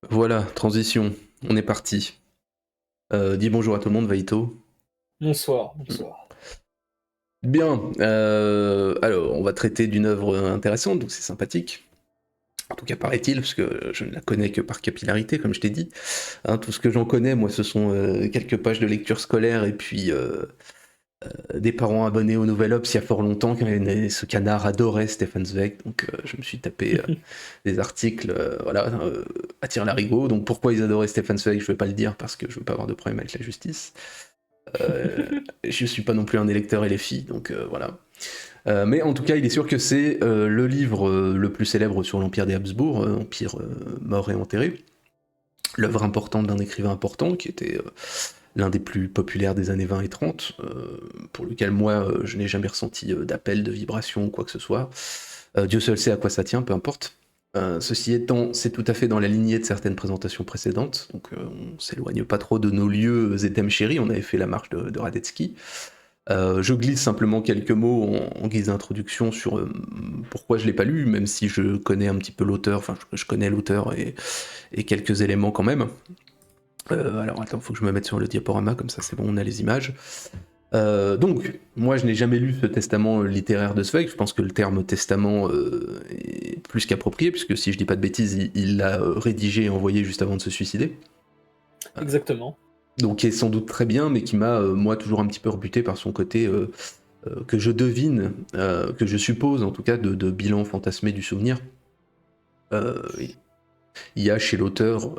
Voilà, transition, on est parti. Dis bonjour à tout le monde, Vaito. Bonsoir, bonsoir. Bien, alors on va traiter d'une œuvre intéressante, donc c'est sympathique. En tout cas, paraît-il, parce que je ne la connais que par capillarité, comme je t'ai dit. Hein, tout ce que j'en connais, moi, ce sont quelques pages de lecture scolaire et puis des parents abonnés au Nouvel Obs il y a fort longtemps. Ce canard adorait Stefan Zweig, donc je me suis tapé des articles, à tire larigot. Donc pourquoi ils adoraient Stefan Zweig, je vais pas le dire parce que je veux pas avoir de problème avec la justice. Euh, je suis pas non plus un électeur LFI, donc voilà. Mais en tout cas, il est sûr que c'est le livre le plus célèbre sur l'Empire des Habsbourg, Empire mort et enterré. L'œuvre importante d'un écrivain important, qui était l'un des plus populaires des années 20 et 30, pour lequel moi, je n'ai jamais ressenti d'appel, de vibration ou quoi que ce soit. Dieu seul sait à quoi ça tient, peu importe. Ceci étant, c'est tout à fait dans la lignée de certaines présentations précédentes, donc on s'éloigne pas trop de nos lieux et chéris, on avait fait la marche de Radetzky. Je glisse simplement quelques mots en guise d'introduction sur pourquoi je l'ai pas lu, même si je connais un petit peu l'auteur, enfin je connais l'auteur et quelques éléments quand même. Alors attends, faut que je me mette sur le diaporama, comme ça c'est bon, on a les images. Donc, moi je n'ai jamais lu ce testament littéraire de Zweig, je pense que le terme testament est plus qu'approprié, puisque si je dis pas de bêtises, il l'a rédigé et envoyé juste avant de se suicider. Exactement. Donc qui est sans doute très bien, mais qui m'a, moi, toujours un petit peu rebuté par son côté que je devine, que je suppose en tout cas, de bilan fantasmé du souvenir. Euh, il y a chez l'auteur,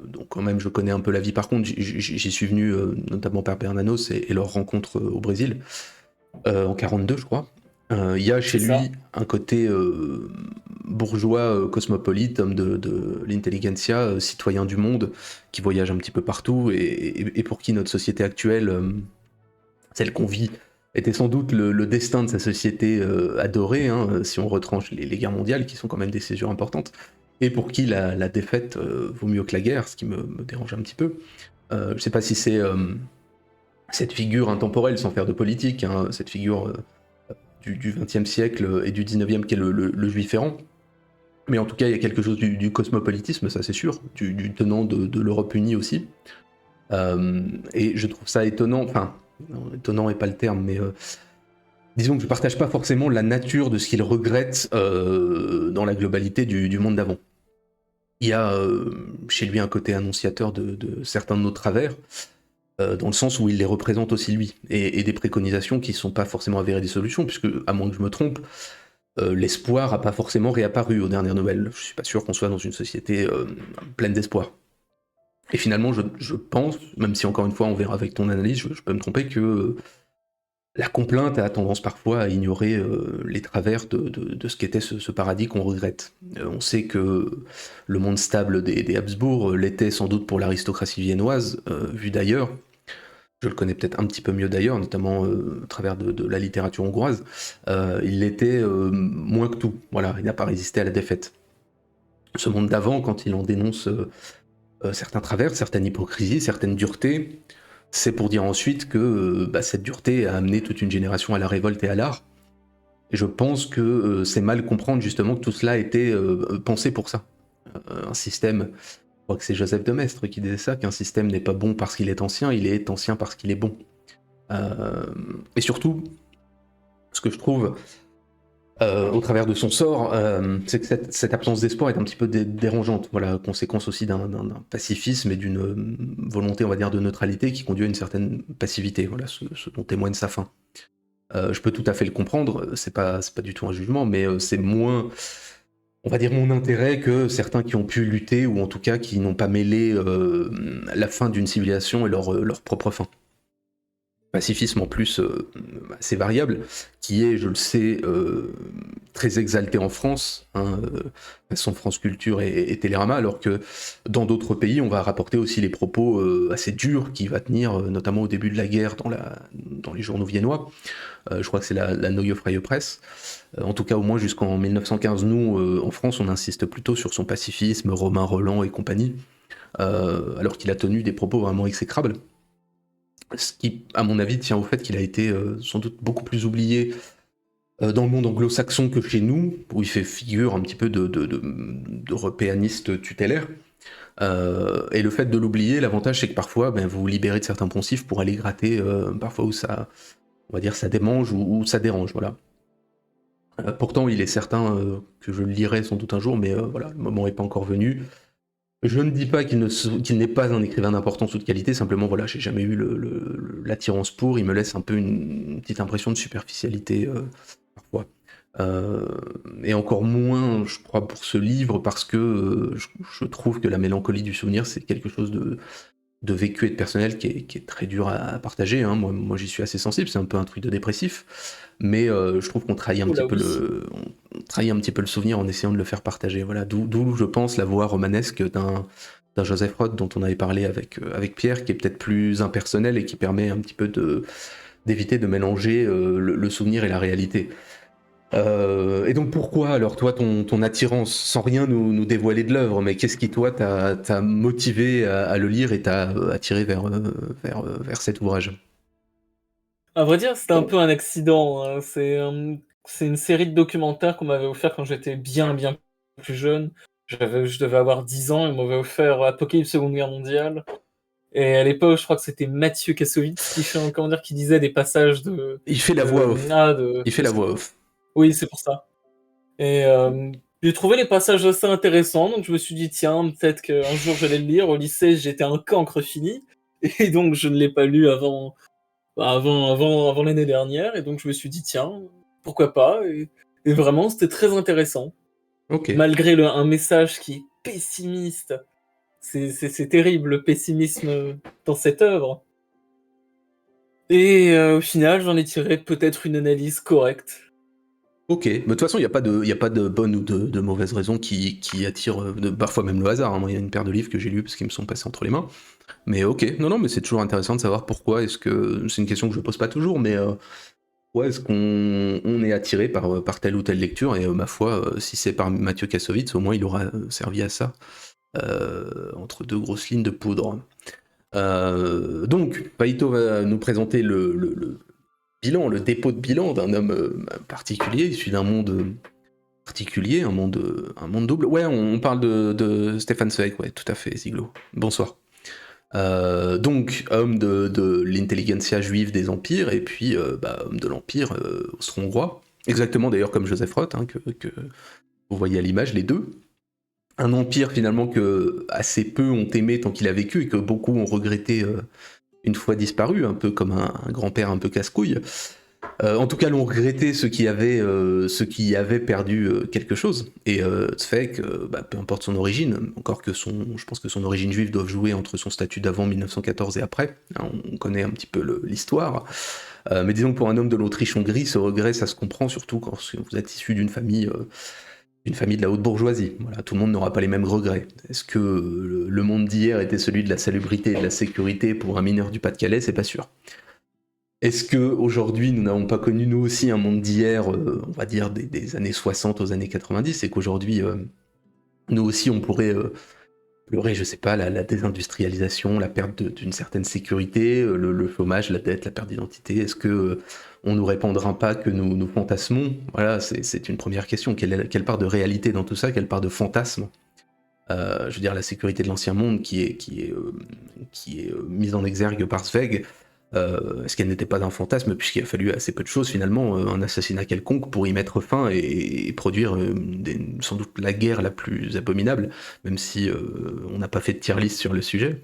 donc quand même je connais un peu la vie, par contre j'y suis venu notamment par Bernanos et leur rencontre au Brésil, en 42 je crois. Il y a chez C'est ça. lui un côté bourgeois, cosmopolite, homme de l'intelligentsia, citoyen du monde, qui voyage un petit peu partout et pour qui notre société actuelle, celle qu'on vit, était sans doute le destin de sa société adorée, hein, si on retranche les guerres mondiales, qui sont quand même des césures importantes, et pour qui la défaite vaut mieux que la guerre, ce qui me dérange un petit peu. Je sais pas si c'est cette figure intemporelle, sans faire de politique, hein, cette figure du XXe siècle et du XIXe qui est le juif errant, mais en tout cas il y a quelque chose du cosmopolitisme, ça c'est sûr, du tenant de l'Europe unie aussi. Et je trouve ça étonnant, enfin, non, étonnant est pas le terme, mais disons que je partage pas forcément la nature de ce qu'il regrette dans la globalité du monde d'avant. Il y a chez lui un côté annonciateur de certains de nos travers, dans le sens où il les représente aussi lui, et des préconisations qui ne sont pas forcément avérées des solutions, puisque, à moins que je me trompe, l'espoir n'a pas forcément réapparu aux dernières nouvelles. Je suis pas sûr qu'on soit dans une société pleine d'espoir. Et finalement, je pense, même si encore une fois on verra avec ton analyse, je peux me tromper, que la complainte a tendance parfois à ignorer les travers de ce qu'était ce paradis qu'on regrette. On sait que le monde stable des Habsbourg l'était sans doute pour l'aristocratie viennoise, vue d'ailleurs. Je le connais peut-être un petit peu mieux d'ailleurs, notamment à travers de la littérature hongroise. Il l'était moins que tout. Voilà, il n'a pas résisté à la défaite. Ce monde d'avant, quand il en dénonce certains travers, certaines hypocrisies, certaines duretés, c'est pour dire ensuite que cette dureté a amené toute une génération à la révolte et à l'art. Et je pense que c'est mal comprendre justement que tout cela a été pensé pour ça. Un système, je crois que c'est Joseph de Maistre qui disait ça, qu'un système n'est pas bon parce qu'il est ancien, il est ancien parce qu'il est bon. Euh, et surtout, ce que je trouve au travers de son sort, c'est que cette absence d'espoir est un petit peu dérangeante. Voilà, conséquence aussi d'un pacifisme et d'une volonté, on va dire, de neutralité qui conduit à une certaine passivité. Voilà, ce dont témoigne sa fin. Je peux tout à fait le comprendre, c'est pas du tout un jugement, mais c'est moins, on va dire, mon intérêt que certains qui ont pu lutter, ou en tout cas qui n'ont pas mêlé la fin d'une civilisation et leur propre fin. Pacifisme en plus assez variable, qui est, je le sais, très exalté en France, hein, façon France Culture et Télérama, alors que dans d'autres pays, on va rapporter aussi les propos assez durs qu'il va tenir, notamment au début de la guerre dans les journaux viennois. Je crois que c'est la Neue Freie Presse. En tout cas, au moins jusqu'en 1915, nous, en France, on insiste plutôt sur son pacifisme, Romain Roland et compagnie, alors qu'il a tenu des propos vraiment exécrables. Ce qui, à mon avis, tient au fait qu'il a été sans doute beaucoup plus oublié dans le monde anglo-saxon que chez nous, où il fait figure un petit peu de européaniste tutélaire. Et le fait de l'oublier, l'avantage c'est que parfois vous vous libérez de certains poncifs pour aller gratter parfois où ça, on va dire, ça démange ou ça dérange, voilà. Pourtant il est certain que je le lirai sans doute un jour, mais voilà, le moment n'est pas encore venu. Je ne dis pas qu'il n'est pas un écrivain d'importance ou de qualité, simplement voilà, j'ai jamais eu l'attirance pour, il me laisse un peu une petite impression de superficialité parfois. Et encore moins, je crois, pour ce livre, parce que je trouve que la mélancolie du souvenir, c'est quelque chose de vécu et de personnel qui est très dur à partager. Hein. Moi j'y suis assez sensible, c'est un peu un truc de dépressif, mais je trouve qu'on trahit un petit peu on trahit un petit peu le souvenir en essayant de le faire partager. Voilà, d'où je pense la voix romanesque d'un Joseph Roth dont on avait parlé avec Pierre, qui est peut-être plus impersonnel et qui permet un petit peu d'éviter de mélanger le souvenir et la réalité. Et donc pourquoi alors toi ton attirance, sans rien nous dévoiler de l'œuvre, mais qu'est-ce qui toi t'a motivé à le lire et t'a attiré vers cet ouvrage? À vrai dire, c'était un peu un accident, hein. C'est une série de documentaires qu'on m'avait offert quand j'étais bien, bien plus jeune. Je devais avoir 10 ans, ils m'avaient offert Apocalypse Seconde Guerre mondiale et à l'époque, je crois que c'était Mathieu Kassovitz qui fait un comment dire? Qui disait des passages Il fait la voix off. de Il fait la voix off. oui, c'est pour ça et j'ai trouvé les passages assez intéressants, donc je me suis dit: «Tiens, peut-être qu'un jour je vais le lire». Au lycée, j'étais un cancre fini et donc je ne l'ai pas lu avant l'année dernière et donc je me suis dit: «Tiens, pourquoi pas?» et vraiment c'était très intéressant. Ok. Malgré un message qui est pessimiste, c'est terrible le pessimisme, dans cette œuvre et au final j'en ai tiré peut-être une analyse correcte. Ok, mais de toute façon, y a pas de bonne ou de mauvaise raison qui attire, parfois même le hasard. Hein. Moi, il y a une paire de livres que j'ai lus parce qu'ils me sont passés entre les mains. Mais ok, non, mais c'est toujours intéressant de savoir pourquoi. Est-ce que c'est une question que je pose pas toujours, mais ouais, est-ce qu'on est attiré par telle ou telle lecture? Et ma foi, si c'est par Mathieu Kassovitz, au moins il aura servi à ça, entre deux grosses lignes de poudre. Donc, Paito va nous présenter le bilan, le dépôt de bilan d'un homme particulier, issu d'un monde particulier, un monde double. Ouais, on parle de Stéphane Zweig, ouais, tout à fait, Ziglo. Bonsoir. Donc, homme de l'intelligentsia juive des empires, et puis homme de l'empire austro-hongrois. Exactement d'ailleurs comme Joseph Roth, hein, que vous voyez à l'image, les deux. Un empire finalement que assez peu ont aimé tant qu'il a vécu, et que beaucoup ont regretté une fois disparu, un peu comme un grand-père un peu casse-couille. En tout cas, l'ont regretté ceux qui avaient perdu quelque chose. Et Zweig, peu importe son origine, encore que je pense que son origine juive doit jouer entre son statut d'avant 1914 et après. Hein, on connaît un petit peu l'histoire. Mais disons que pour un homme de l'Autriche-Hongrie, ce regret, ça se comprend surtout quand vous êtes issu d'une famille de la haute bourgeoisie. Voilà, tout le monde n'aura pas les mêmes regrets. Est-ce que le monde d'hier était celui de la salubrité et de la sécurité pour un mineur du Pas-de-Calais? C'est pas sûr. Est-ce qu'aujourd'hui, nous n'avons pas connu nous aussi un monde d'hier, on va dire des années 60 aux années 90, et qu'aujourd'hui, nous aussi, on pourrait pleurer, je sais pas, la désindustrialisation, la perte d'une certaine sécurité, le chômage, la dette, la perte d'identité? Est-ce que on nous répondra pas que nous fantasmons? Voilà, c'est une première question. Quelle part de réalité dans tout ça? Quelle part de fantasme? Je veux dire, la sécurité de l'ancien monde qui est mise en exergue par Zweig, est-ce qu'elle n'était pas un fantasme, puisqu'il a fallu assez peu de choses finalement, un assassinat quelconque pour y mettre fin et produire sans doute la guerre la plus abominable, même si on n'a pas fait de tier list sur le sujet.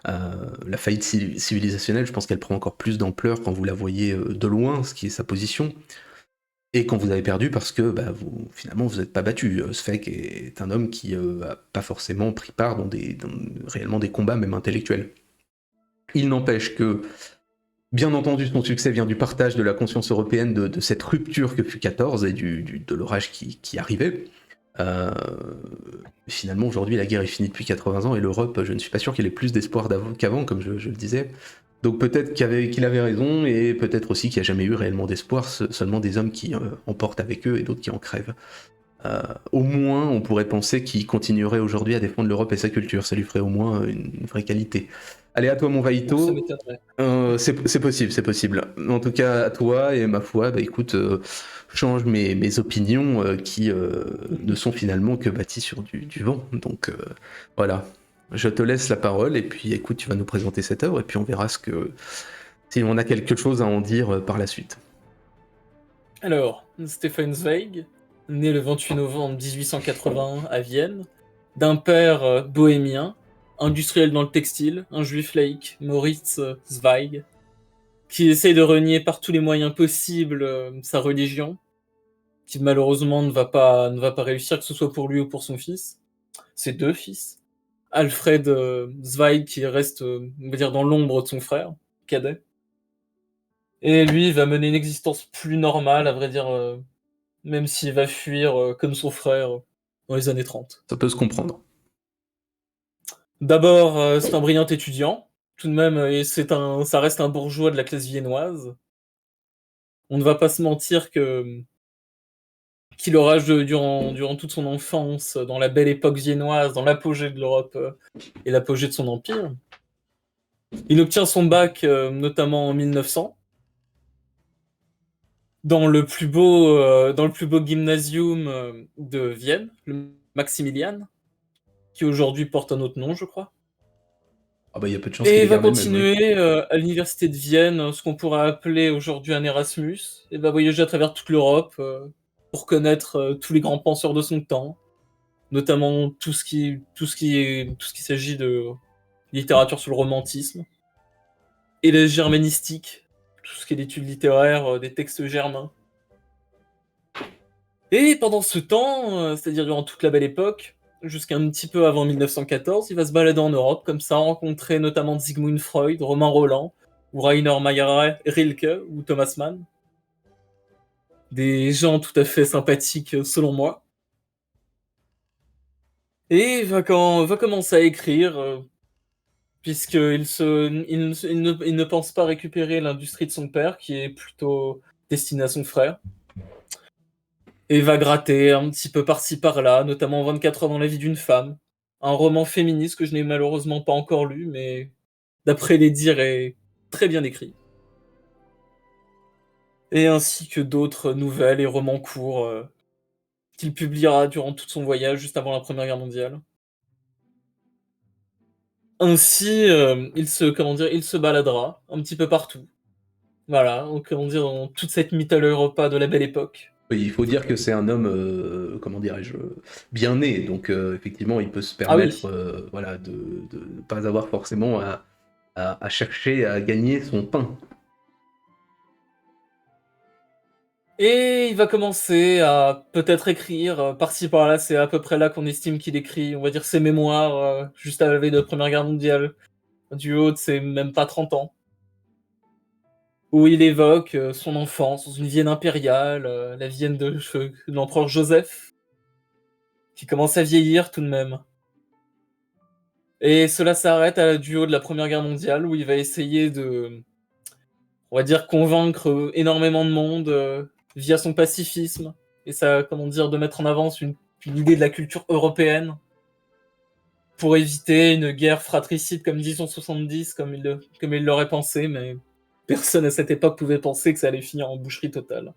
La faillite civilisationnelle, je pense qu'elle prend encore plus d'ampleur quand vous la voyez de loin, ce qui est sa position, et quand vous avez perdu parce que finalement vous n'êtes pas battu. Zweig est un homme qui n'a pas forcément pris part dans réellement des combats, même intellectuels. Il n'empêche que, bien entendu, son succès vient du partage de la conscience européenne de cette rupture que fut 14 et de l'orage qui arrivait. Finalement, aujourd'hui, la guerre est finie depuis 80 ans et l'Europe, je ne suis pas sûr qu'elle ait plus d'espoir qu'avant, comme je le disais. Donc peut-être qu'il avait raison, et peut-être aussi qu'il n'y a jamais eu réellement d'espoir, seulement des hommes qui en portent avec eux et d'autres qui en crèvent. Au moins, on pourrait penser qu'il continuerait aujourd'hui à défendre l'Europe et sa culture, ça lui ferait au moins une vraie qualité. Allez, à toi mon Vaito. Ça m'étonnerait. C'est possible, c'est possible. En tout cas, à toi, et ma foi, écoute, change mes opinions qui ne sont finalement que bâties sur du vent. Donc voilà. Je te laisse la parole et puis écoute, tu vas nous présenter cette œuvre et puis on verra si on a quelque chose à en dire par la suite. Alors, Stefan Zweig, né le 28 novembre 1881 à Vienne, d'un père bohémien, industriel dans le textile, un juif laïque, Moritz Zweig, qui essaye de renier par tous les moyens possibles sa religion, qui malheureusement ne va pas réussir, que ce soit pour lui ou pour son fils, ses deux fils. Alfred Zweig qui reste, on va dire, dans l'ombre de son frère, cadet. Et lui va mener une existence plus normale, à vrai dire, même s'il va fuir comme son frère dans les années 30. Ça peut se comprendre. D'abord, c'est un brillant étudiant, tout de même, et ça reste un bourgeois de la classe viennoise. On ne va pas se mentir qu'il aura durant toute son enfance, dans la belle époque viennoise, dans l'apogée de l'Europe et l'apogée de son empire. Il obtient son bac, notamment en 1900, dans le plus beau gymnasium de Vienne, le Maximilian, qui aujourd'hui porte un autre nom, je crois. Ah bah il y a peu de chances qu'il Et ait il va gardé le même, oui. continuer à l'université de Vienne, ce qu'on pourrait appeler aujourd'hui un Erasmus, et va voyager à travers toute l'Europe pour connaître tous les grands penseurs de son temps, notamment tout ce qui s'agit de littérature sur le romantisme et la germanistique, tout ce qui est l'étude littéraire des textes germains. Et pendant ce temps, c'est-à-dire durant toute la belle époque, jusqu'à un petit peu avant 1914, il va se balader en Europe, comme ça, rencontrer notamment Sigmund Freud, Romain Rolland, ou Rainer Maria Rilke, ou Thomas Mann. Des gens tout à fait sympathiques, selon moi. Et va commencer à écrire, puisqu'il ne pense pas récupérer l'industrie de son père, qui est plutôt destinée à son frère. Et va gratter un petit peu par-ci par-là, notamment 24 heures dans la vie d'une femme. Un roman féministe que je n'ai malheureusement pas encore lu, mais d'après les dires est très bien écrit. Et ainsi que d'autres nouvelles et romans courts qu'il publiera durant tout son voyage juste avant la Première Guerre mondiale. Ainsi, il se baladera un petit peu partout. Voilà, donc, comment dire, dans toute cette Mitteleuropa de la belle époque. Oui, il faut dire que c'est un homme, comment dirais-je, bien né, donc effectivement il peut se Ah permettre oui. voilà, de ne pas avoir forcément à chercher à gagner son pain. Et il va commencer à peut-être écrire par-ci par-là, c'est à peu près là qu'on estime qu'il écrit, on va dire, ses mémoires juste à la veille de la Première Guerre mondiale, du haut de ses même pas 30 ans, où il évoque son enfance dans une Vienne impériale, la Vienne de l'empereur Joseph, qui commence à vieillir tout de même. Et cela s'arrête du haut de la Première Guerre mondiale, où il va essayer de, on va dire, convaincre énormément de monde via son pacifisme et ça, comment dire, de mettre en avant une idée de la culture européenne pour éviter une guerre fratricide comme 1870, comme il l'aurait pensé, mais personne à cette époque pouvait penser que ça allait finir en boucherie totale.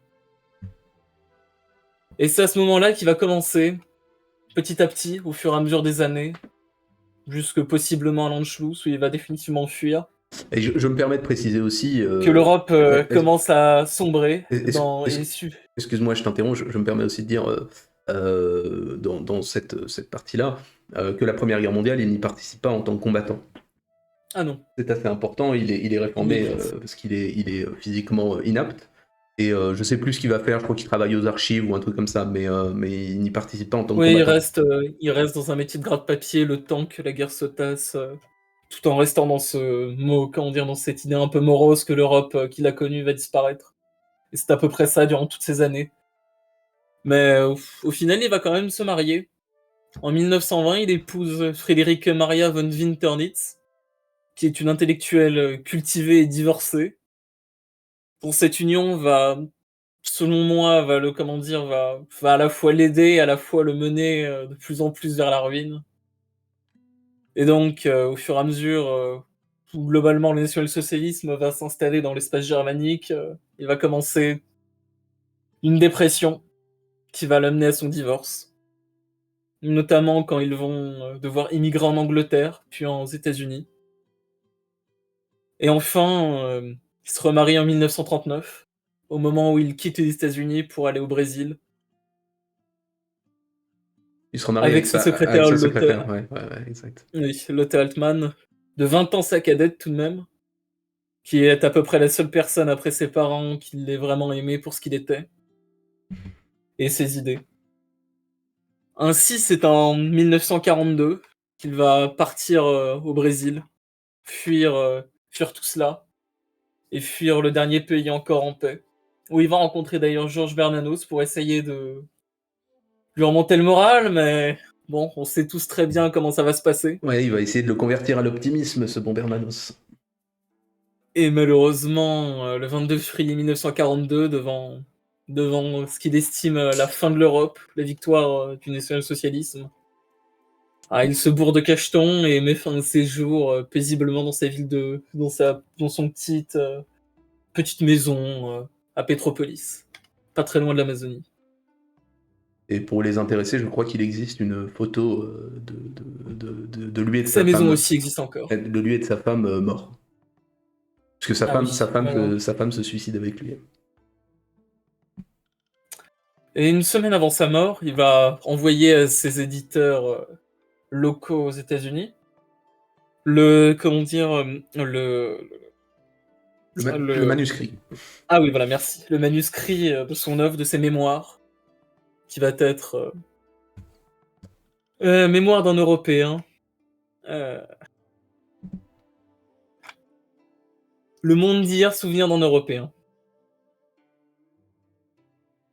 Et c'est à ce moment-là qu'il va commencer, petit à petit, au fur et à mesure des années, jusque possiblement à l'Anschluss, où il va définitivement fuir, Et je me permets de préciser aussi, que l'Europe est-ce- commence à sombrer est-ce- dans... est-ce- Et excuse-moi, je t'interromps, je me permets aussi de dire dans cette partie-là que la Première Guerre mondiale, il n'y participe pas en tant que combattant. Ah non, C'est assez important, il est il réformé évite. parce qu'il est physiquement inapte. Et je sais plus ce qu'il va faire, je crois qu'il travaille aux archives ou un truc comme ça, mais il n'y participe pas en tant que Oui, combattant. il reste dans un métier de gratte-papier le temps que la guerre se tasse, tout en restant dans ce mot, comment dire, dans cette idée un peu morose que l'Europe qu'il a connue va disparaître. Et c'est à peu près ça durant toutes ces années. Mais au final, il va quand même se marier. En 1920, il épouse Friederike Maria von Winternitz, qui est une intellectuelle cultivée et divorcée. Pour cette union selon moi, comment dire, va à la fois l'aider et à la fois le mener de plus en plus vers la ruine. Et donc, au fur et à mesure où globalement le national-socialisme va s'installer dans l'espace germanique, il va commencer une dépression qui va l'amener à son divorce. notamment quand ils vont devoir immigrer en Angleterre, puis aux États-Unis. Et enfin, il se remarie en 1939, au moment où il quitte les États-Unis pour aller au Brésil, Il se remarie avec sa avec secrétaire sa Lotte, secrétaire, ouais, exact. oui, Lotte Altmann, de 20 ans sa cadette tout de même, qui est à peu près la seule personne après ses parents qui l'ait vraiment aimé pour ce qu'il était et ses idées. Ainsi, c'est en 1942 qu'il va partir au Brésil, fuir tout cela et fuir le dernier pays encore en paix, où il va rencontrer d'ailleurs Georges Bernanos pour essayer de lui remonter le moral, mais bon, on sait tous très bien comment ça va se passer. Ouais, il va essayer de le convertir à l'optimisme, ce bon Bernanos. Et malheureusement, le 22 février 1942, devant ce qu'il estime la fin de l'Europe, la victoire du national-socialisme, il se bourre de cacheton et met fin à ses jours paisiblement dans sa ville dans son petite maison à Petropolis, pas très loin de l'Amazonie. Et pour les intéressés, je crois qu'il existe une photo de lui et de Sa sa maison femme, aussi existe encore. de lui et de sa femme morts. Parce que Ah oui, voilà. sa femme se suicide avec lui. Et une semaine avant sa mort, il va envoyer à ses éditeurs locaux aux États-Unis comment dire, Le le manuscrit. ah oui, voilà, merci. Le manuscrit de son œuvre, de ses mémoires, qui va être Mémoire d'un Européen. euh, Le monde d'hier, souvenir d'un Européen.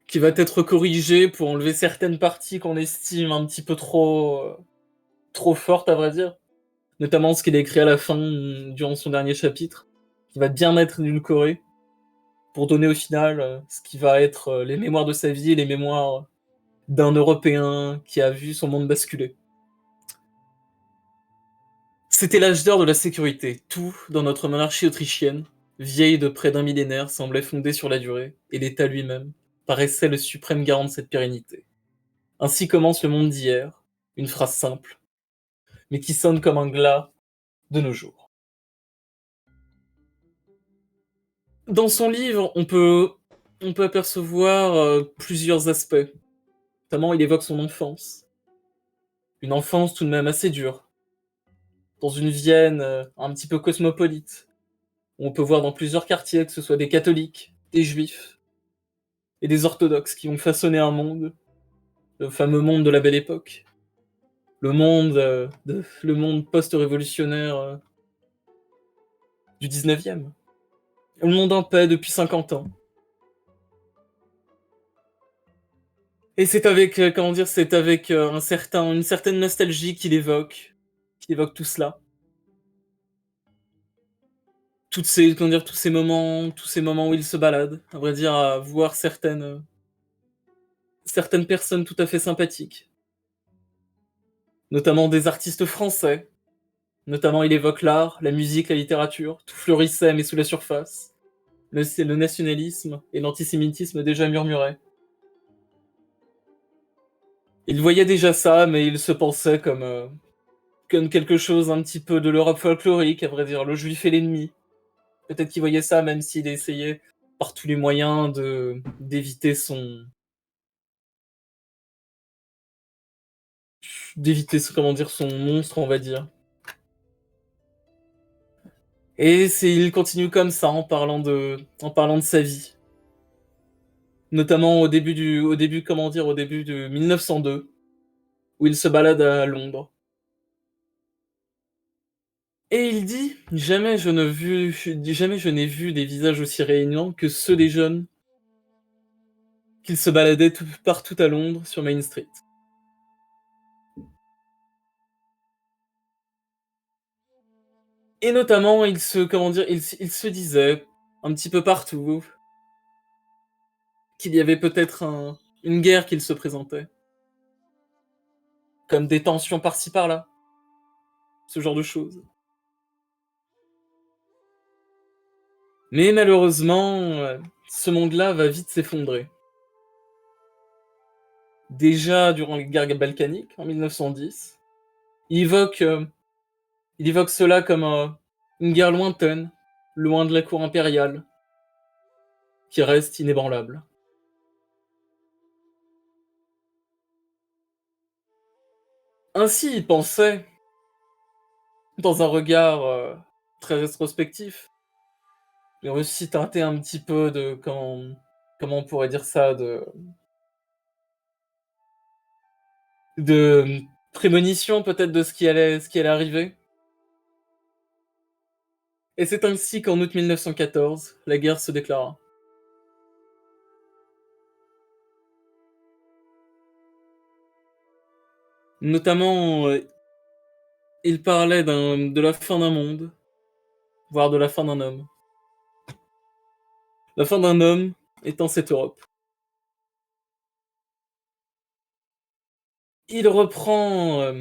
Qui va être corrigé pour enlever certaines parties qu'on estime un petit peu trop fortes, à vrai dire. Notamment ce qu'il a écrit à la fin, durant son dernier chapitre, qui va bien être édulcoré, pour donner au final ce qui va être les mémoires de sa vie et les mémoires d'un Européen qui a vu son monde basculer. C'était l'âge d'or de la sécurité. Tout, dans notre monarchie autrichienne, vieille de près d'un millénaire, semblait fondé sur la durée, et l'État lui-même paraissait le suprême garant de cette pérennité. Ainsi commence le monde d'hier, une phrase simple, mais qui sonne comme un glas de nos jours. Dans son livre, on peut apercevoir plusieurs aspects. Notamment, il évoque son enfance. Une enfance tout de même assez dure, dans une Vienne un petit peu cosmopolite, où on peut voir dans plusieurs quartiers que ce soit des catholiques, des juifs et des orthodoxes qui ont façonné un monde, le fameux monde de la Belle Époque, le monde post-révolutionnaire du 19e, le monde en paix depuis 50 ans. Et c'est avec, comment dire, c'est avec une certaine nostalgie qu'il évoque tout cela. Tous ces moments où il se balade, à vrai dire, à voir certaines personnes tout à fait sympathiques, notamment des artistes français. Notamment, il évoque l'art, la musique, la littérature, tout fleurissait mais sous la surface. Le nationalisme et l'antisémitisme déjà murmuraient. Il voyait déjà ça, mais il se pensait comme quelque chose un petit peu de l'Europe folklorique, à vrai dire, le juif est l'ennemi. Peut-être qu'il voyait ça, même s'il essayait par tous les moyens comment dire, son monstre, on va dire. Et il continue comme ça en parlant de sa vie. Notamment au début de 1902, où il se balade à Londres. Et il dit, jamais je n'ai vu des visages aussi réunions que ceux des jeunes qu'il se baladait partout à Londres sur Main Street. Et notamment, il se disait un petit peu partout qu'il y avait peut-être une guerre qu'il se présentait, comme des tensions par-ci par-là, ce genre de choses. Mais malheureusement, ce monde-là va vite s'effondrer. déjà durant les guerres balkaniques, en 1910. Il évoque, euh, il évoque cela comme une guerre lointaine, loin de la cour impériale, qui reste inébranlable. Ainsi, il pensait, dans un regard très rétrospectif, et aussi teinté un petit peu de, comment on pourrait dire ça, de prémonition peut-être de ce qui allait arriver. Et c'est ainsi qu'en août 1914, la guerre se déclara. Notamment, il parlait de la fin d'un monde, voire de la fin d'un homme. La fin d'un homme étant cette Europe. Il reprend,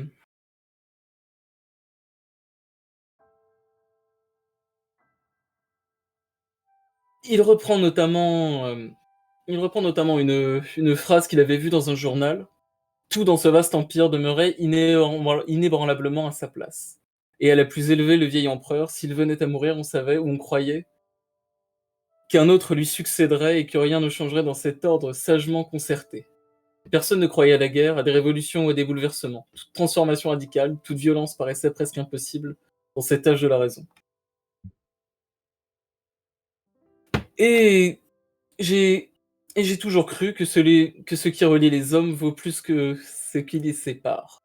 il reprend notamment, une phrase qu'il avait vue dans un journal. Tout dans ce vaste empire demeurait inébranlablement à sa place. Et à la plus élevée, le vieil empereur, s'il venait à mourir, on savait ou on croyait qu'un autre lui succéderait et que rien ne changerait dans cet ordre sagement concerté. Personne ne croyait à la guerre, à des révolutions ou à des bouleversements. Toute transformation radicale, toute violence paraissait presque impossible dans cet âge de la raison. Et j'ai, et j'ai toujours cru que ce qui relie les hommes vaut plus que ce qui les sépare.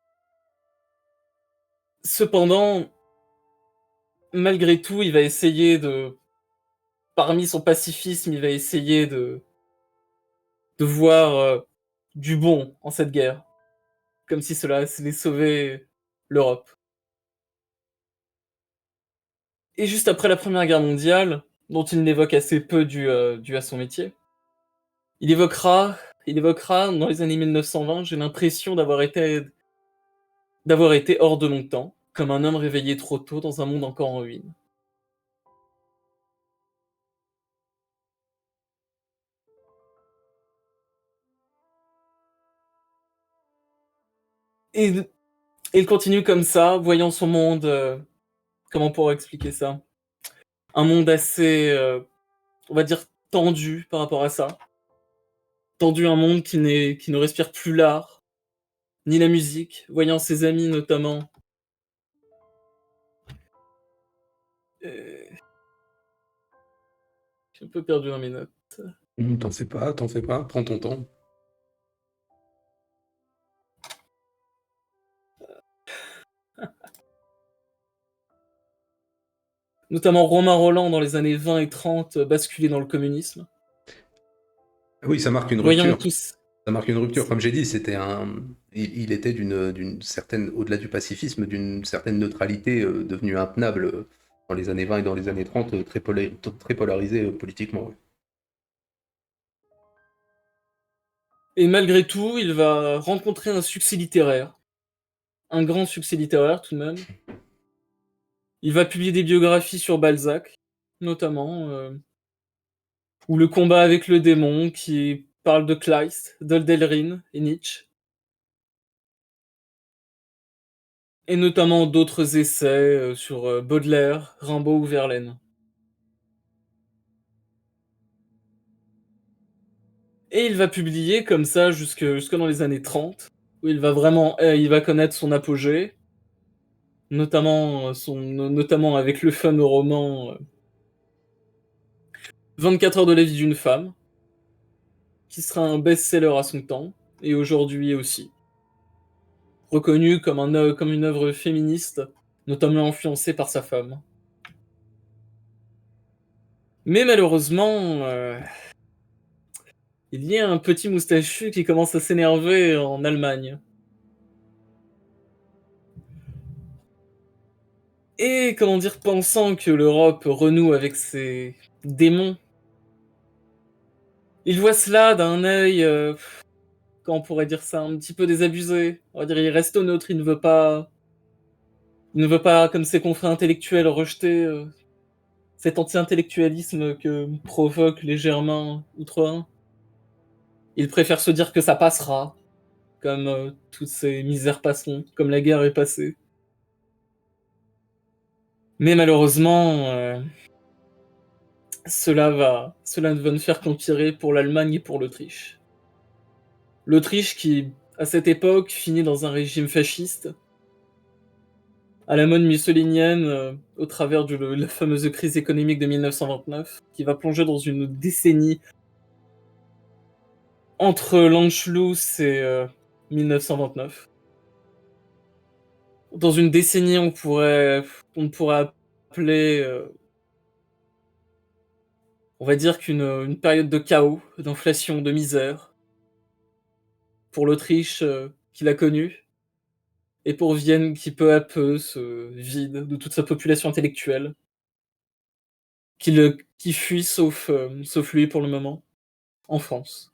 Cependant, malgré tout, il va essayer parmi son pacifisme, il va essayer de voir du bon en cette guerre, comme si cela allait sauver l'Europe. Et juste après la Première Guerre mondiale, dont il n'évoque assez peu dû à son métier, il évoquera, il évoquera dans les années 1920, j'ai l'impression d'avoir été hors de mon temps, comme un homme réveillé trop tôt dans un monde encore en ruine. Et, et il continue comme ça, voyant son monde, comment on pourrait expliquer ça? Un monde assez, on va dire, tendu par rapport à ça. Tendu, un monde qui ne respire plus l'art, ni la musique, voyant ses amis notamment. euh, J'ai un peu perdu dans mes notes. T'en fais pas, prends ton temps. Notamment Romain Rolland dans les années 20 et 30 basculer dans le communisme. Oui, ça marque une Voyant rupture. tous. Ça marque une rupture. Comme j'ai dit, il était d'une certaine, au-delà du pacifisme, d'une certaine neutralité devenue intenable dans les années 20 et dans les années 30, très polarisé politiquement. Ouais. Et malgré tout, il va rencontrer un succès littéraire. Un grand succès littéraire tout de même. Il va publier des biographies sur Balzac, notamment, ou Le combat avec le démon, qui parle de Kleist, d'Hölderlin et Nietzsche. Et notamment d'autres essais sur Baudelaire, Rimbaud ou Verlaine. Et il va publier comme ça jusque dans les années 30, où il va connaître son apogée, notamment avec le fameux roman 24 heures de la vie d'une femme, qui sera un best-seller à son temps, et aujourd'hui aussi. Reconnu comme une œuvre féministe, notamment influencée par sa femme. Mais malheureusement, il y a un petit moustachu qui commence à s'énerver en Allemagne. Et comment dire, pensant que l'Europe renoue avec ses démons, il voit cela d'un œil, comment on pourrait dire ça, un petit peu désabusé. On va dire, il reste neutre, il ne veut pas, comme ses confrères intellectuels, rejeter cet anti-intellectualisme que provoquent les Germains outre-Rhin. Il préfère se dire que ça passera. comme toutes ces misères passeront, comme la guerre est passée. Mais malheureusement, cela ne va ne faire qu'empirer pour l'Allemagne et pour l'Autriche. L'Autriche qui, à cette époque, finit dans un régime fasciste, à la mode mussolinienne, au travers de la fameuse crise économique de 1929, qui va plonger dans une décennie entre l'Anschluss et 1929. Dans une décennie, on pourrait appeler, on va dire une période de chaos, d'inflation, de misère, pour l'Autriche qui l'a connue, et pour Vienne qui peu à peu se vide de toute sa population intellectuelle, qui fuit sauf lui pour le moment, en France.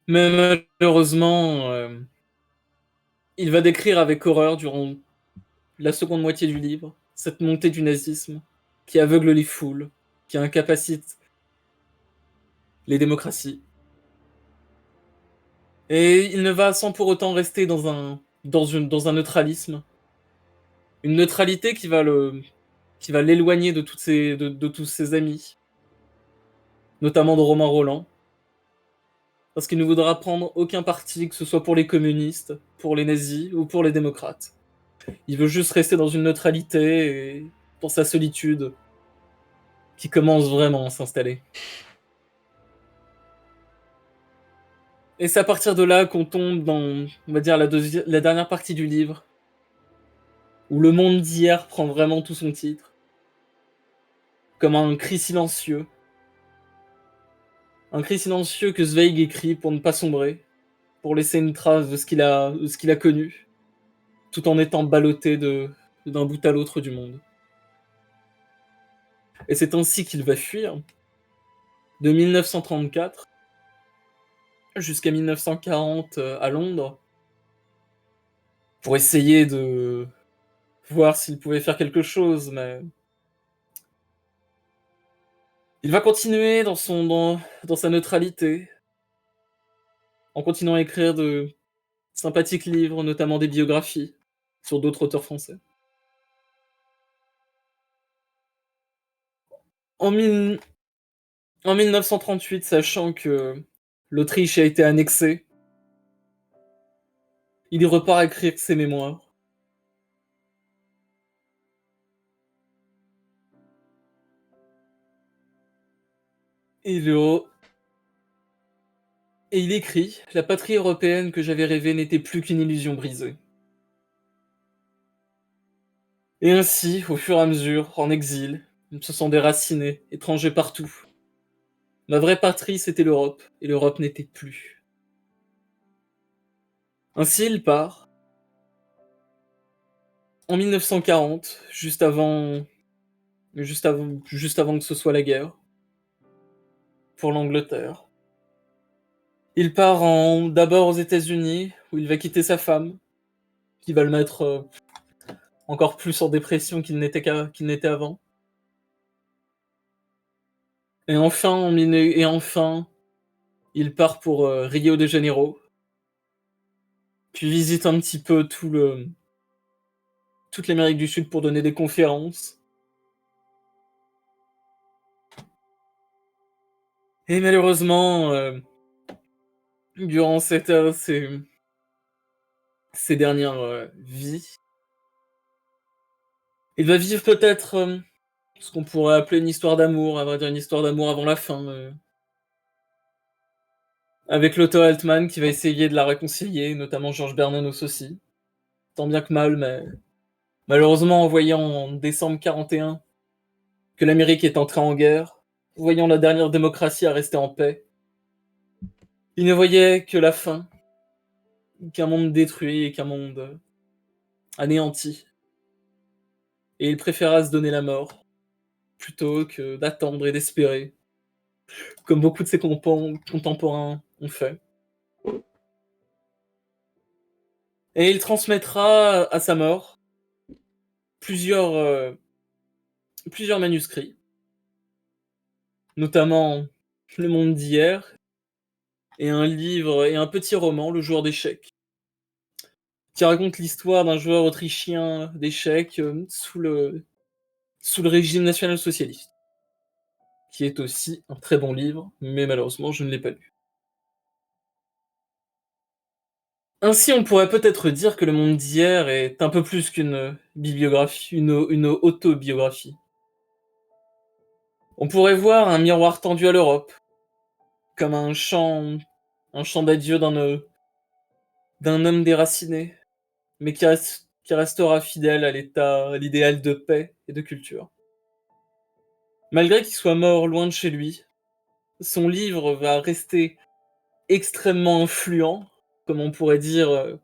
Mais malheureusement, il va décrire avec horreur durant la seconde moitié du livre cette montée du nazisme qui aveugle les foules, qui incapacite les démocraties. Et il ne va sans pour autant rester dans un neutralisme. Une neutralité qui va l'éloigner de tous ses amis, notamment de Romain Rolland, parce qu'il ne voudra prendre aucun parti, que ce soit pour les communistes, pour les nazis ou pour les démocrates. Il veut juste rester dans une neutralité et dans sa solitude qui commence vraiment à s'installer. Et c'est à partir de là qu'on tombe dans, on va dire, la dernière partie du livre, où le monde d'hier prend vraiment tout son titre, comme un cri silencieux. Un cri silencieux que Zweig écrit pour ne pas sombrer, pour laisser une trace de ce qu'il a connu, tout en étant ballotté d'un bout à l'autre du monde. Et c'est ainsi qu'il va fuir, de 1934 jusqu'à 1940 à Londres, pour essayer de voir s'il pouvait faire quelque chose, mais il va continuer dans sa neutralité, en continuant à écrire de sympathiques livres, notamment des biographies sur d'autres auteurs français. En, mille- en 1938, sachant que l'Autriche a été annexée, il y repart à écrire ses mémoires. Et il écrit: La patrie européenne que j'avais rêvée n'était plus qu'une illusion brisée. Et ainsi, au fur et à mesure, en exil, ils se sont déracinés, étrangers partout. Ma vraie patrie, c'était l'Europe, et l'Europe n'était plus. Ainsi, il part, en 1940, juste avant que ce soit la guerre, pour l'Angleterre. Il part d'abord aux États-Unis, où il va quitter sa femme, qui va le mettre encore plus en dépression qu'il n'était avant. Et enfin, il part pour Rio de Janeiro, puis visite un petit peu toute l'Amérique du Sud pour donner des conférences. Et malheureusement, durant ces dernières vies, il va vivre peut-être ce qu'on pourrait appeler une histoire d'amour, à vrai dire une histoire d'amour avant la fin, avec Lotto Altman qui va essayer de la réconcilier, notamment Georges Bernanos aussi, tant bien que mal, mais malheureusement en voyant en décembre 41 que l'Amérique est entrée en guerre, voyant la dernière démocratie à rester en paix, il ne voyait que la fin, qu'un monde détruit et qu'un monde anéanti. Et il préféra se donner la mort, plutôt que d'attendre et d'espérer, comme beaucoup de ses contemporains ont fait. Et il transmettra à sa mort plusieurs, plusieurs manuscrits, notamment Le Monde d'hier et un livre et un petit roman, Le joueur d'échecs, qui raconte l'histoire d'un joueur autrichien d'échecs, sous le régime national-socialiste, qui est aussi un très bon livre, mais malheureusement je ne l'ai pas lu. Ainsi, on pourrait peut-être dire que le monde d'hier est un peu plus qu'une bibliographie, une autobiographie. On pourrait voir un miroir tendu à l'Europe, comme un chant d'adieu d'un homme déraciné, mais qui restera fidèle à l'idéal de paix et de culture. Malgré qu'il soit mort loin de chez lui, son livre va rester extrêmement influent, comme on pourrait dire,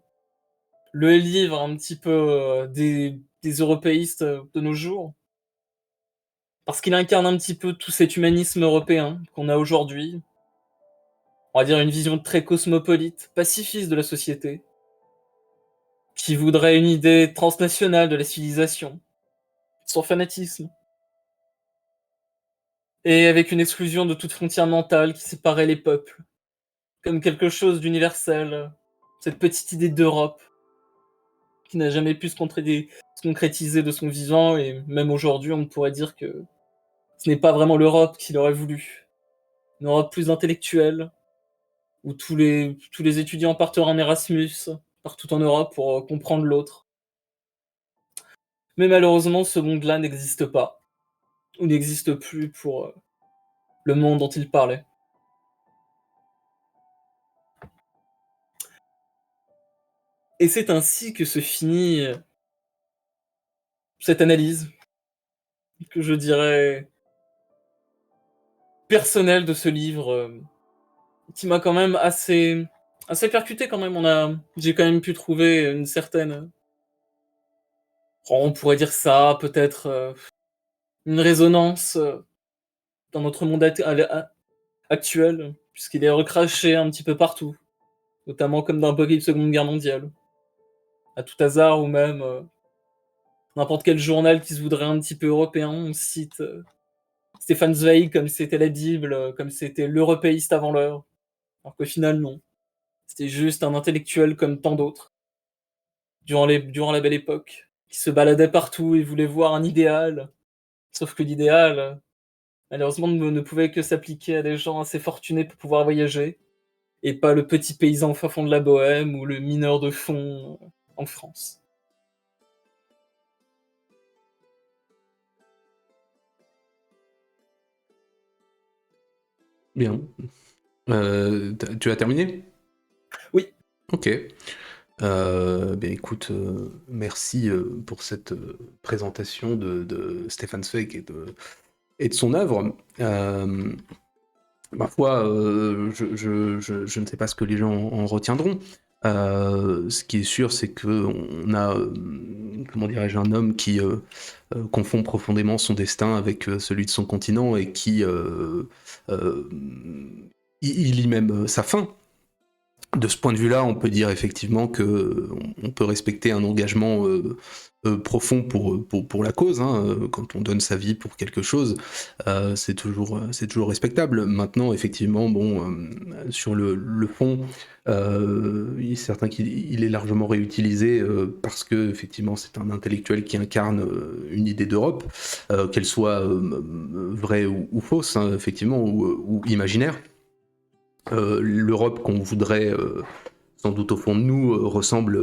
le livre un petit peu des européistes de nos jours, parce qu'il incarne un petit peu tout cet humanisme européen qu'on a aujourd'hui, on va dire une vision très cosmopolite, pacifiste de la société, qui voudrait une idée transnationale de la civilisation, sans fanatisme, et avec une exclusion de toute frontière mentale qui séparait les peuples, comme quelque chose d'universel, cette petite idée d'Europe qui n'a jamais pu se concrétiser de son vivant, et même aujourd'hui on pourrait dire que ce n'est pas vraiment l'Europe qu'il aurait voulu. Une Europe plus intellectuelle, où tous les étudiants partiraient en Erasmus, partout en Europe, pour comprendre l'autre. Mais malheureusement, ce monde-là n'existe pas, ou n'existe plus pour le monde dont il parlait. Et c'est ainsi que se finit cette analyse, que je dirais personnelle de ce livre, qui m'a quand même assez percuté quand même. J'ai quand même pu trouver une certaine, on pourrait dire ça, peut-être une résonance dans notre monde actuel, puisqu'il est recraché un petit peu partout, notamment comme dans Apocalypse Seconde Guerre mondiale, à tout hasard, ou même n'importe quel journal qui se voudrait un petit peu européen, on cite Stefan Zweig comme si c'était la Bible, comme si c'était l'européiste avant l'heure, alors qu'au final non, c'était juste un intellectuel comme tant d'autres, durant la Belle Époque, qui se baladait partout et voulait voir un idéal, sauf que l'idéal, malheureusement, ne pouvait que s'appliquer à des gens assez fortunés pour pouvoir voyager, et pas le petit paysan au fin fond de la Bohème ou le mineur de fond en France. Bien. Tu as terminé? Oui, Ok. Bien écoute, merci pour cette présentation de Stefan Zweig et de son œuvre. Ma foi, je ne sais pas ce que les gens en retiendront. Ce qui est sûr, c'est qu'on a, comment dirais-je, un homme qui confond profondément son destin avec celui de son continent et qui euh, il lit même sa fin. De ce point de vue-là, on peut dire effectivement que on peut respecter un engagement profond pour la cause. Hein. Quand on donne sa vie pour quelque chose, c'est toujours respectable. Maintenant, effectivement, bon, sur le fond, il est certain qu'il est largement réutilisé parce que effectivement, c'est un intellectuel qui incarne une idée d'Europe, qu'elle soit vraie ou fausse, hein, effectivement, ou imaginaire. L'Europe qu'on voudrait sans doute au fond de nous ressemble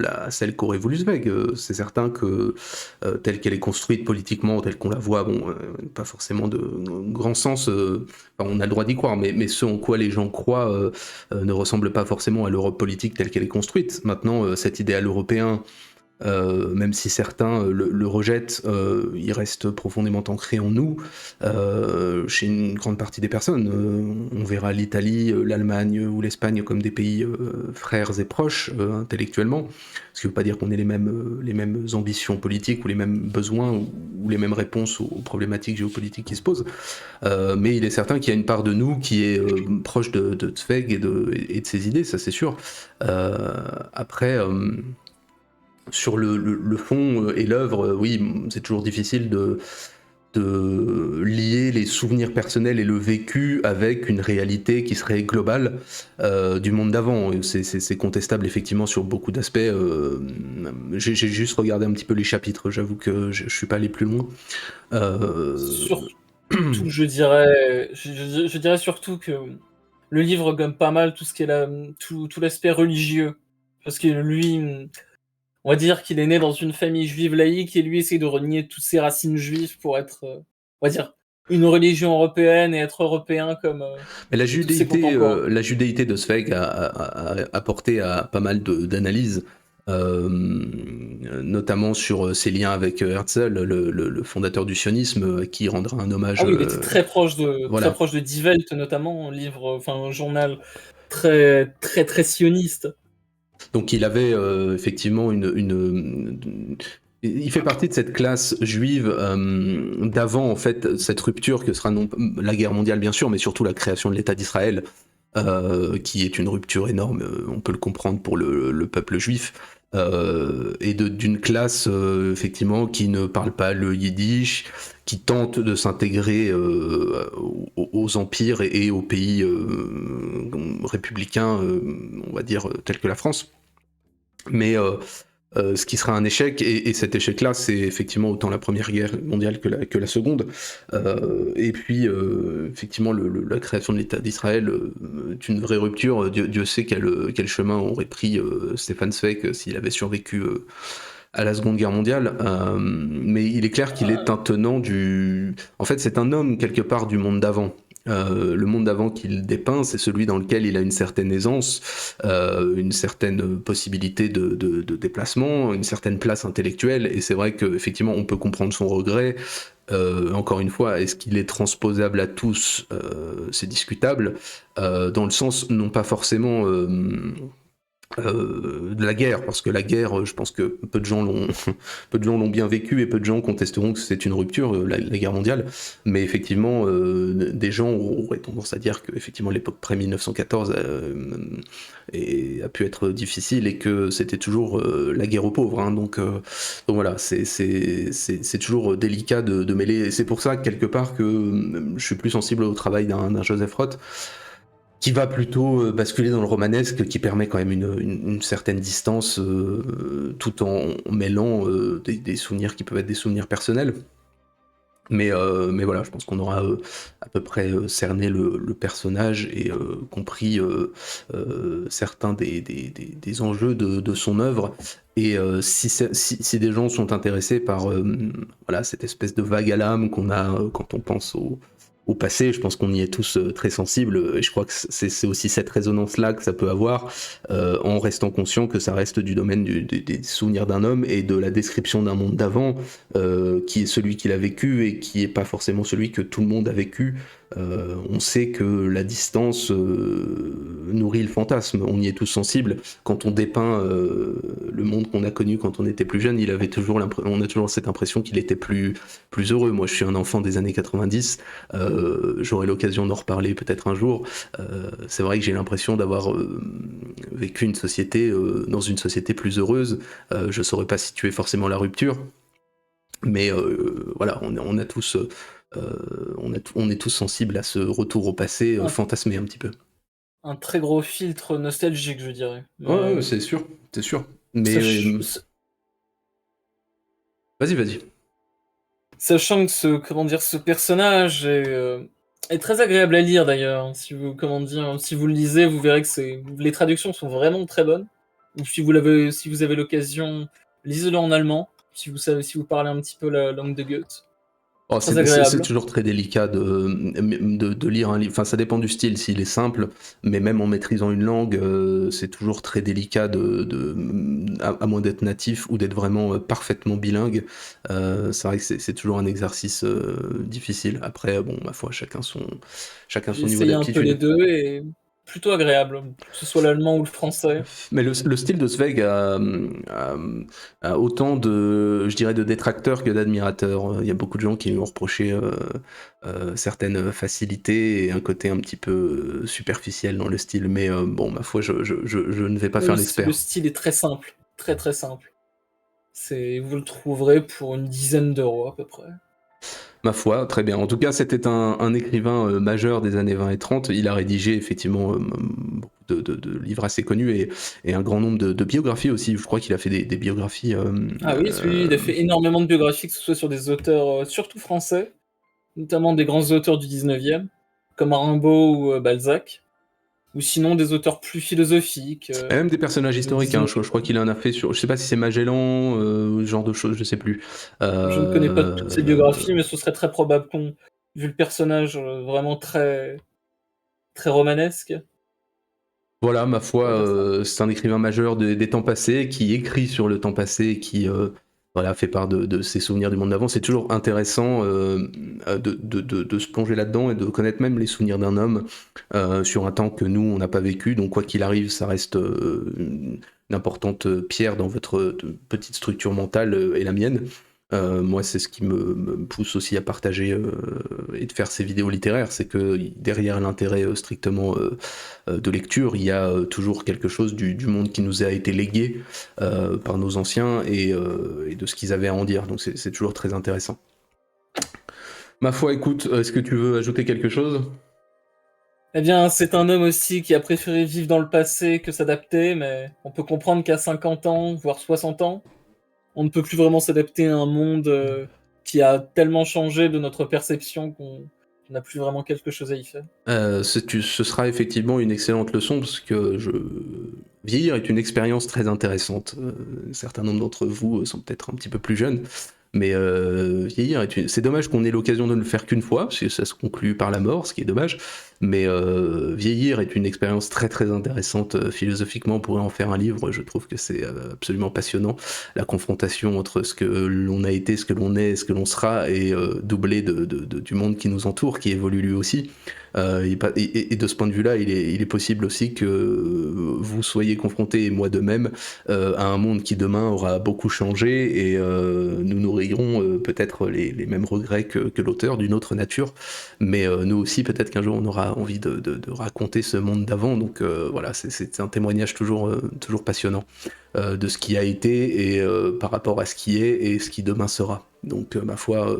à celle qu'aurait voulu Zweig. C'est certain que telle qu'elle est construite politiquement, telle qu'on la voit, bon, pas forcément de grand sens, enfin, on a le droit d'y croire, mais ce en quoi les gens croient ne ressemble pas forcément à l'Europe politique telle qu'elle est construite. Maintenant, cet idéal européen, même si certains le rejettent, il reste profondément ancré en nous, chez une grande partie des personnes. On verra l'Italie, l'Allemagne ou l'Espagne comme des pays frères et proches intellectuellement, ce qui ne veut pas dire qu'on ait les mêmes ambitions politiques ou les mêmes besoins ou les mêmes réponses aux problématiques géopolitiques qui se posent. Mais il est certain qu'il y a une part de nous qui est proche de Zweig et de ses idées, ça c'est sûr. Après... sur le fond et l'œuvre, oui, c'est toujours difficile de lier les souvenirs personnels et le vécu avec une réalité qui serait globale du monde d'avant. C'est contestable effectivement sur beaucoup d'aspects. J'ai juste regardé un petit peu les chapitres, j'avoue que je suis pas allé plus loin. Surtout, je dirais surtout que le livre gomme pas mal tout ce qui est tout l'aspect religieux. Parce que lui, on va dire qu'il est né dans une famille juive laïque et lui essaie de renier toutes ses racines juives pour être, on va dire, une religion européenne et être européen comme Mais tous ses contemporains. la judéité de Zweig a apporté à pas mal d'analyses, notamment sur ses liens avec Herzl, le fondateur du sionisme, qui rendra un hommage. Ah oui, il était très proche Voilà. de Die Welt notamment, un journal très très très sioniste. Donc il avait effectivement il fait partie de cette classe juive d'avant en fait cette rupture que sera non la guerre mondiale bien sûr, mais surtout la création de l'État d'Israël, qui est une rupture énorme. On peut le comprendre pour le peuple juif. Et d'une classe effectivement qui ne parle pas le yiddish, qui tente de s'intégrer aux empires et aux pays républicains, on va dire tels que la France. Mais ce qui sera un échec, et cet échec-là, c'est effectivement autant la Première Guerre mondiale que la Seconde. Et puis, effectivement, la création de l'État d'Israël est une vraie rupture. Dieu sait quel chemin aurait pris Stefan Zweig s'il avait survécu à la Seconde Guerre mondiale. Mais il est clair qu'il est un tenant du... En fait, c'est un homme, quelque part, du monde d'avant. Le monde d'avant qu'il dépeint, c'est celui dans lequel il a une certaine aisance, une certaine possibilité de déplacement, une certaine place intellectuelle, et c'est vrai qu'effectivement on peut comprendre son regret. Encore une fois, est-ce qu'il est transposable à tous? C'est discutable, dans le sens non pas forcément de la guerre, parce que la guerre, je pense que peu de gens l'ont bien vécu et peu de gens contesteront que c'est une rupture, la guerre mondiale. Mais effectivement, des gens auraient tendance à dire que effectivement l'époque près 1914 a pu être difficile et que c'était toujours la guerre aux pauvres. Hein. Donc voilà, c'est toujours délicat de mêler. Et c'est pour ça quelque part que je suis plus sensible au travail d'un Joseph Roth, qui va plutôt basculer dans le romanesque, qui permet quand même une certaine distance, tout en mêlant des souvenirs qui peuvent être des souvenirs personnels. Mais voilà, je pense qu'on aura à peu près cerné le personnage et compris certains des enjeux de son œuvre. Et si des gens sont intéressés par voilà, cette espèce de vague à l'âme qu'on a quand on pense au passé, je pense qu'on y est tous très sensibles, et je crois que c'est aussi cette résonance-là que ça peut avoir, en restant conscient que ça reste du domaine des souvenirs d'un homme et de la description d'un monde d'avant, qui est celui qu'il a vécu et qui est pas forcément celui que tout le monde a vécu. On sait que la distance nourrit le fantasme, on y est tous sensibles. Quand on dépeint le monde qu'on a connu quand on était plus jeune, on a toujours cette impression qu'il était plus heureux. Moi, je suis un enfant des années 90, j'aurai l'occasion d'en reparler peut-être un jour. C'est vrai que j'ai l'impression d'avoir vécu dans une société plus heureuse. Je saurais pas situer forcément la rupture, mais voilà, on a tous... on est tous sensibles à ce retour au passé fantasmé un petit peu. Un très gros filtre nostalgique, je dirais. Ouais, c'est sûr. Mais vas-y. Sachant que ce personnage est très agréable à lire d'ailleurs. Si vous le lisez, vous verrez que les traductions sont vraiment très bonnes. Ou si vous avez l'occasion, lisez-le en allemand. Si vous parlez un petit peu la langue de Goethe. Oh, c'est toujours très délicat de lire un livre. Enfin, ça dépend du style, s'il est simple, mais même en maîtrisant une langue, c'est toujours très délicat à moins d'être natif ou d'être vraiment parfaitement bilingue. C'est vrai que c'est toujours un exercice difficile. Après, bon, ma foi, chacun son niveau d'aptitude. J'ai essayé un peu les deux et plutôt agréable, que ce soit l'allemand ou le français. Mais le style de Zweig a autant je dirais, de détracteurs que d'admirateurs. Il y a beaucoup de gens qui lui ont reproché certaines facilités et un côté un petit peu superficiel dans le style. Mais bon, ma foi, je ne vais pas faire l'expert. Le style est très simple, très très simple. Vous le trouverez pour une dizaine d'euros à peu près. Ma foi, très bien. En tout cas, c'était un écrivain majeur des années 20 et 30. Il a rédigé effectivement beaucoup de livres assez connus et un grand nombre de biographies aussi. Je crois qu'il a fait des biographies. Ah oui, oui, il a fait énormément de biographies, que ce soit sur des auteurs, surtout français, notamment des grands auteurs du 19e, comme Rimbaud ou Balzac, ou sinon des auteurs plus philosophiques, Et même des personnages du historiques. Hein. Je 19e. crois qu'il en a fait sur. Je sais pas si c'est Magellan, ce genre de choses, je sais plus. Je ne connais pas toutes ses Euh, biographies, mais ce serait très probable qu'on, vu le personnage vraiment très, très romanesque, Voilà, ma on foi, pourrait dire ça. c'est un écrivain majeur des temps passés qui écrit sur le temps passé, qui voilà, fait part de ses souvenirs du monde d'avant. C'est toujours intéressant de se plonger là-dedans et de connaître même les souvenirs d'un homme sur un temps que nous, on n'a pas vécu. Donc, quoi qu'il arrive, ça reste une importante pierre dans votre petite structure mentale et la mienne. Moi, c'est ce qui me pousse aussi à partager et de faire ces vidéos littéraires, c'est que derrière l'intérêt strictement de lecture, il y a toujours quelque chose du monde qui nous a été légué par nos anciens et de ce qu'ils avaient à en dire. Donc c'est toujours très intéressant. Ma foi, écoute, est-ce que tu veux ajouter quelque chose? Eh bien, c'est un homme aussi qui a préféré vivre dans le passé que s'adapter, mais on peut comprendre qu'à 50 ans, voire 60 ans, on ne peut plus vraiment s'adapter à un monde qui a tellement changé de notre perception qu'on n'a plus vraiment quelque chose à y faire. Ce sera effectivement une excellente leçon parce que vieillir est une expérience très intéressante. Un certain nombre d'entre vous sont peut-être un petit peu plus jeunes, mais vieillir c'est dommage qu'on ait l'occasion de ne le faire qu'une fois, parce que ça se conclut par la mort, ce qui est dommage. Mais vieillir est une expérience très très intéressante philosophiquement. On pourrait en faire un livre. Je trouve que c'est absolument passionnant. La confrontation entre ce que l'on a été, ce que l'on est, ce que l'on sera, et doublé du monde qui nous entoure, qui évolue lui aussi. Et de ce point de vue-là, il est possible aussi que vous soyez confrontés, et moi de même, à un monde qui demain aura beaucoup changé et nous nourrirons peut-être les mêmes regrets que l'auteur d'une autre nature. Mais nous aussi, peut-être qu'un jour, on aura envie de raconter ce monde d'avant. Donc voilà, c'est un témoignage toujours passionnant de ce qui a été et par rapport à ce qui est et ce qui demain sera. Donc ma foi,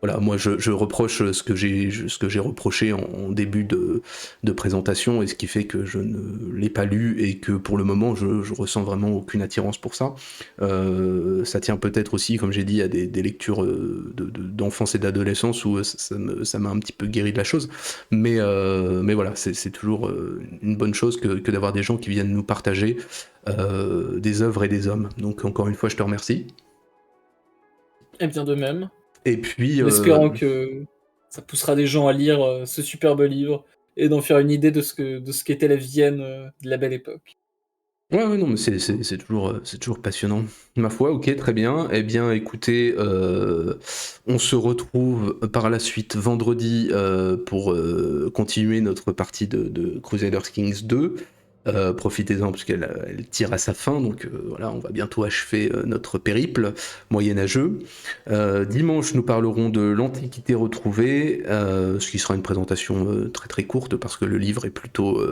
voilà, moi je reproche ce que j'ai reproché en début de présentation et ce qui fait que je ne l'ai pas lu et que pour le moment je ressens vraiment aucune attirance pour ça. Ça tient peut-être aussi, comme j'ai dit, à des lectures d'enfance et d'adolescence où ça m'a un petit peu guéri de la chose. Mais voilà, c'est toujours une bonne chose que d'avoir des gens qui viennent nous partager des œuvres et des hommes. Donc encore une fois, je te remercie. Et bien de même, Et puis, en espérant que ça poussera des gens à lire ce superbe livre et d'en faire une idée de ce qu'était la Vienne de la belle époque. ouais, non, mais c'est toujours passionnant. Ma foi, ok, très bien. Eh bien, écoutez, on se retrouve par la suite vendredi pour continuer notre partie de Crusader Kings 2. Profitez-en parce elle tire à sa fin, donc voilà, on va bientôt achever notre périple moyenâgeux. Dimanche, nous parlerons de l'Antiquité retrouvée, ce qui sera une présentation très très courte parce que le livre est plutôt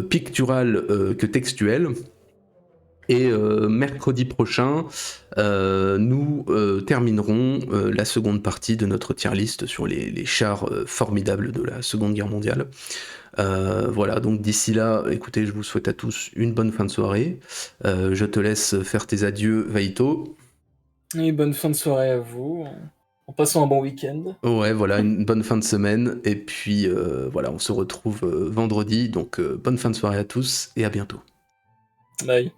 pictural que textuel. Et mercredi prochain, nous terminerons la seconde partie de notre tier list sur les chars formidables de la Seconde Guerre mondiale. Voilà, donc d'ici là, écoutez, je vous souhaite à tous une bonne fin de soirée. Je te laisse faire tes adieux, Vaito. Et bonne fin de soirée à vous, en passant un bon week-end. Ouais, voilà, une bonne fin de semaine. Et puis voilà, on se retrouve vendredi. Donc bonne fin de soirée à tous et à bientôt. Bye.